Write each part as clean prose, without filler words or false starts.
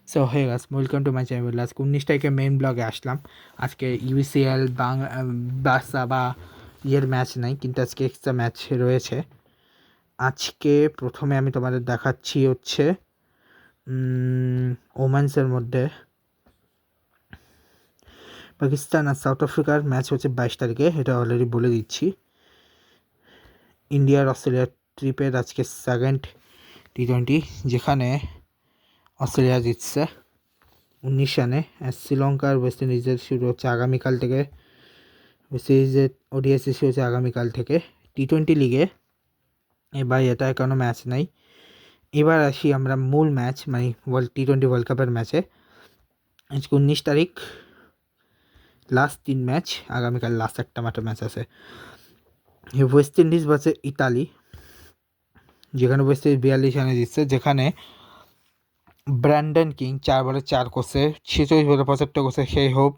So hey guys, welcome to my channel. আজকে 19 তারিখে main ব্লগে আসলাম। আজকে ইউসিএল বার্সা বা ইয়ের ম্যাচ নাই, কিন্তু আজকে এক্সট্রা ম্যাচ রয়েছে। আজকে প্রথমে আমি তোমাদের দেখাচ্ছি হচ্ছে ওমেন্সের মধ্যে পাকিস্তান আর সাউথ আফ্রিকার ম্যাচ হচ্ছে 22 তারিখে, এটা অলরেডি বলে দিচ্ছি। ইন্ডিয়ার অস্ট্রেলিয়ার ট্রিপের আজকে সেকেন্ড টি20, যেখানে অস্ট্রেলিয়া জিতছে 19 রানে। আর শ্রীলঙ্কার ওয়েস্ট ইন্ডিজের শুরু হচ্ছে আগামীকাল থেকে। ওয়েস্ট ইন্ডিজের ওডিআইসি শুরু হচ্ছে আগামীকাল থেকে। টি20 লিগে এবার এটা কোনো ম্যাচ নাই। এবার আসি আমরা মূল ম্যাচ, মানে টি20 ওয়ার্ল্ড কাপের ম্যাচে। আজকে 19 তারিখ, লাস্ট 3 ম্যাচ। আগামীকাল লাস্ট একটা মাত্র ম্যাচ আছে, ওয়েস্ট ইন্ডিজ ভার্সে ইতালি, যেখানে ওয়েস্ট ইন্ডিজ 42 রানে জিতছে। যেখানে ব্র্যান্ডন কিং 4 বলে 4 করছে, 46 বলে 75 করছে। সেই হোপ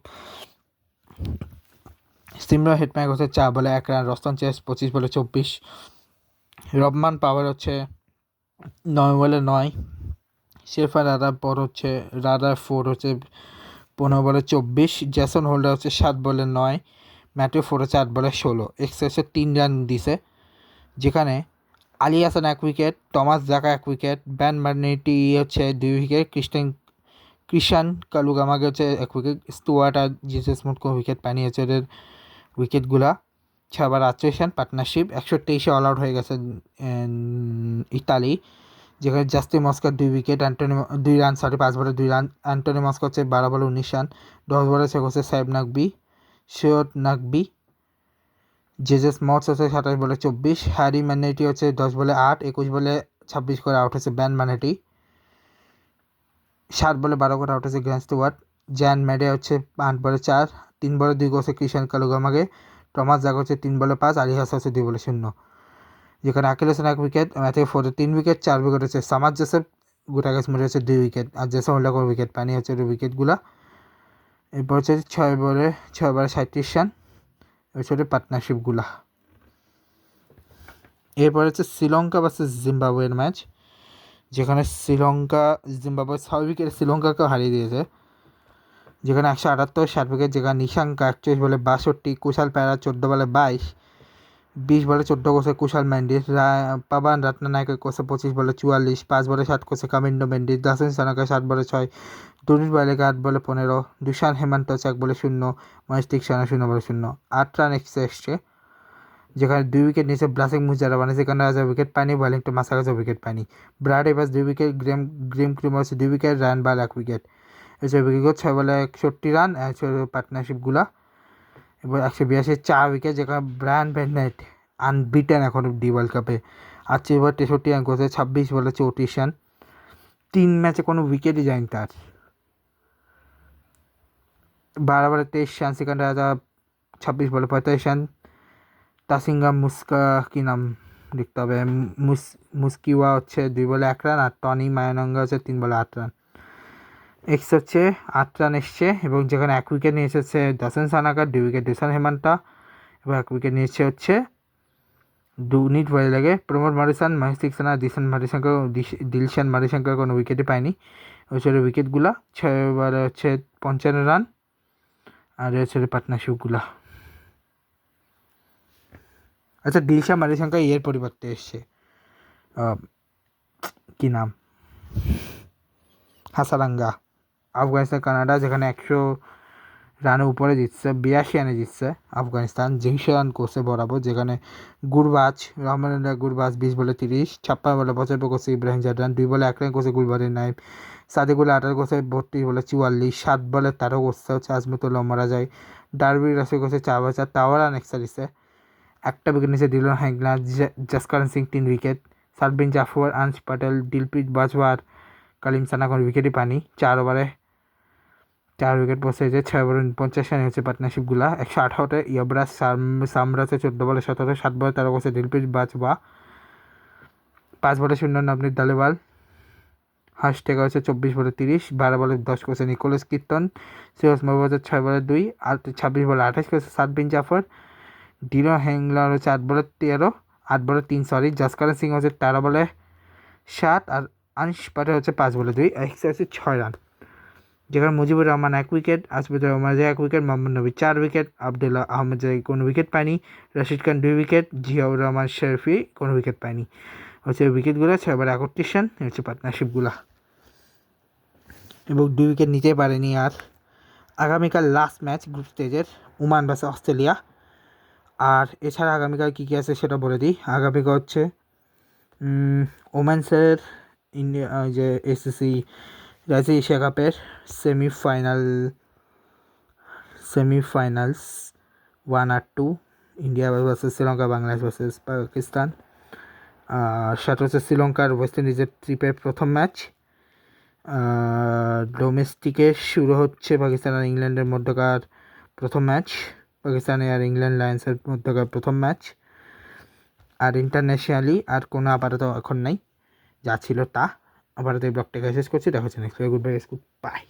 সিমরন হেটম্যান হচ্ছে 4 বলে 1 রান। রস্টন চেস 25 বলে 24। রবমান পাওয়ার হচ্ছে 9 বলে 9। শেফার রাডার 4 হচ্ছে 15 বলে 24। জ্যাসন হোল্ডার হচ্ছে 7 বলে 9। ম্যাথিউ ফোর হচ্ছে 8 বলে 16। এক্সেসে 3 রান দিছে, যেখানে আলী হাসান 1 উইকেট, টমাস জাকা 1 উইকেট, ব্যান মার্নেটি হচ্ছে 2 উইকেট, কৃষান কালুগামাকে হচ্ছে 1 উইকেট, স্টুয়ার্ট আর জিসাস স্মুথ কোনো উইকেট পায়নি হচ্ছে এদের উইকেটগুলা। ছবার 48 রান পার্টনারশিপ, 123-এ অল আউট হয়ে গেছে ইতালি, যেখানে জাস্টিন মস্কার 2 উইকেট, 2 রান 5 বলে 2 রান। অ্যান্টনি মস্কো হচ্ছে 12 বলে 19 রান। 10 বলে 6 হচ্ছে সাহেব নাকবি, সৈয়দ নাকবি। জেজেস মটস হচ্ছে 27 বলে 24। হ্যারি ম্যানেটি হচ্ছে 10 বলে 8। 21 বলে 26 করে আউট হচ্ছে ব্যান ম্যানেটি। 7 বলে 12 করে আউট হচ্ছে গ্র্যান্ড স্টুয়ার্ট। জ্যান ম্যাডে হচ্ছে 8 বলে 4। 3 বলে 2 করছে কৃষাণ কালুগামাকে। টমাস জাগ হচ্ছে 3 বলে 5। আলী হাসান হচ্ছে 2 বলে 0। যেখানে আকিল হোসেন 1 উইকেট, ম্যাথিউ ফোরে 3 উইকেট, 4 উইকেট হচ্ছে সামাদ জোসেফ, গুটাগাস মুড়ে হচ্ছে 2 উইকেট, আর জেসন হোল্ডার কোনো উইকেট পানি হচ্ছে উইকেটগুলা। এরপর হচ্ছে 6 বলে 37 রান, হচ্ছে পার্টনারশিপগুলা। এরপর হচ্ছে শ্রীলঙ্কা ভার্সেস জিম্বাবুয়ের ম্যাচ, যেখানে জিম্বাবুয়ে 6 উইকেট শ্রীলঙ্কাকে হারিয়ে দিয়েছে। যেখানে 178 7 উইকেট, যেখানে নিশাঙ্কা 41 বলে 62, কুশাল প্যারা 14 বলে 22, 20 বলে 14 করছে কুশাল মেন্ডিস। পাবান রাত্নানায়ক করছে 25 বলে 44, 5 বলে 7 করছে কামিন্ডো মেন্ডিস। দাসিন সানাকা 7 বলে 6, দুনিশ বাইলেকে 8 বলে 15, দুশান হেমান্ত হচ্ছে 1 বলে 0, মহেশ তিকসানা 0 বলে 0। 8 রান এসছে, যেখানে 2 উইকেট নিয়েছে ব্লাসিং মুজারা, মানে সেখানে আছে উইকেট পায়নি। ওয়েলিংটন মাসাকাছে উইকেট পায়নি। ব্রাড এভাস 2 উইকেট, গ্রিম ক্রিমার হচ্ছে 2 উইকেট, রায়ান বাল 1 উইকেট। এসব উইকেট 6 বলে 61 রান পার্টনারশিপগুলা। এবার 182 4 উইকেট, যেখানে ব্রায়ান বেনেট আনবিটেন এখন অব্দি ওয়ার্ল্ড কাপে। আর এবার 63 রান করেছে, 26 বলে 34 রান। 3 ম্যাচে কোনো উইকেটই যায়নি তার। 12 বলে 23 রান, সেখানে রাজা 26 বলে 45 রান। তাসিঙ্গা কি নাম লিখতে হবে, মুস্কিওয়া হচ্ছে 2 বলে 1 রান। আর টনি মায়ানঙ্গা হচ্ছে 3 বলে 8 রান। হচ্ছে 8 রান এসছে, এবং যেখানে 1 উইকেট নিয়ে এসেছে দাসেন সানাকা, 2 উইকেট দুসান হেমান্তা, এবং 1 উইকেট নিয়েছে হচ্ছে দুনিট ওয়াইলেগে। প্রমোদ মারিসান, মহেশ তিকসানা, দিলশান মারিশঙ্কর কোনো উইকেটই পায়নি। হচ্ছে উইকেটগুলা 6 ওভারে হচ্ছে 55 রান, আর হচ্ছে পার্টনারশিপগুলা। আচ্ছা, দিলশান মারিশঙ্কর এর পরিবর্তে এসছে, কি নাম, হাসারাঙ্গা। আফগানিস্তান কানাডা, যেখানে 100 রানের উপরে জিতছে, 82 রানে জিতছে আফগানিস্তান। 200 রান করছে বরাবর, যেখানে গুরবাজ 20 বলে 30, 56 বলে 75 করছে ইব্রাহিম জাডরান, 2 বলে 1 রান করছে গুলবাদিন নাইম, সাদিকুল 18 করছে 32 বলে 44, 7 বলে 13 করছে হচ্ছে আজমতুল্লাহ মারা যায়। ডারবি রাসি করছে 4 বলে 4, 53 রান এক্সট্রা দিচ্ছে। একটা উইকেট নিচে ডিলন হ্যাংলার, জাসকারন সিং 3 উইকেট, সারবিন জাফর, আনস প্যাটেল, দিলপ্রীত বাজওয়ার, কালিম সানা কোনো উইকেটই পানি। 4 ওভারে 4 উইকেট পড়ছে, যে 6 বলে 50 রান হচ্ছে পার্টনারশিপগুলা। 118 ইয়াবরাজ সামরাজে 14 বলে 17, 7 বলে 13 করছে দিলপ্রীত বাজওয়া, 5 বলে 0 নবনীত দালেওয়াল। হাশটেকা হচ্ছে 24 বলে 30, 12 বলে 10 করছে নিকোলাস কীর্তন। সিরাজ মহম্মদ 6 বলে 2, আর 26 বলে 28 করছে সাদবিন জাফর। ডিলন হ্যাংলার হচ্ছে 8 বলে 13, 8 বলে 3 সরি। জাসকারন সিং হচ্ছে 13 বলে 7, আর আনিশ পাটেল হচ্ছে 5 বলে 2, হচ্ছে 6 রান। যেখানে মুজিবুর রহমান 1 উইকেট, আসফিকুর রহমান 1 উইকেট, মোহাম্মদ নবী 4 উইকেট, আবদুল্লাহ আহমেদ জাই কোনো উইকেট পায়নি, রশিদ খান 2 উইকেট, জিয়াউর রহমান শরীফি কোনো উইকেট পায়নি। হচ্ছে উইকেটগুলো 6 ওভার 61 রান হচ্ছে পার্টনারশিপগুলো, এবং 2 উইকেট নিতে পারেনি। আর আগামীকাল লাস্ট ম্যাচ গ্রুপ স্টেজের ওমান ভার্সেস অস্ট্রেলিয়া। আর এছাড়া আগামীকাল কী কী আছে সেটা বলে দিই। আগামীকাল হচ্ছে ওমেন্সের ইন্ডিয়া যে এসএসসি রাজি এশিয়া কাপের সেমিফাইনালস 1 আর 2, India versus Sri Lanka, Bangladesh versus Pakistan. সেটা হচ্ছে শ্রীলঙ্কার ওয়েস্ট ইন্ডিজের ট্রিপের প্রথম ম্যাচ। ডোমেস্টিকে শুরু হচ্ছে পাকিস্তান আর ইংল্যান্ডের মধ্যকার প্রথম ম্যাচ, পাকিস্তানে আর ইংল্যান্ড লায়ন্সের মধ্যকার প্রথম ম্যাচ। আর ইন্টারন্যাশনালি আর কোনো আপাতত এখন নাই, যা ছিল তা। আপাতত এই ব্লগটাকে শেষ করছি, দেখা হচ্ছে নেক্সট, গুড বাই, বাই।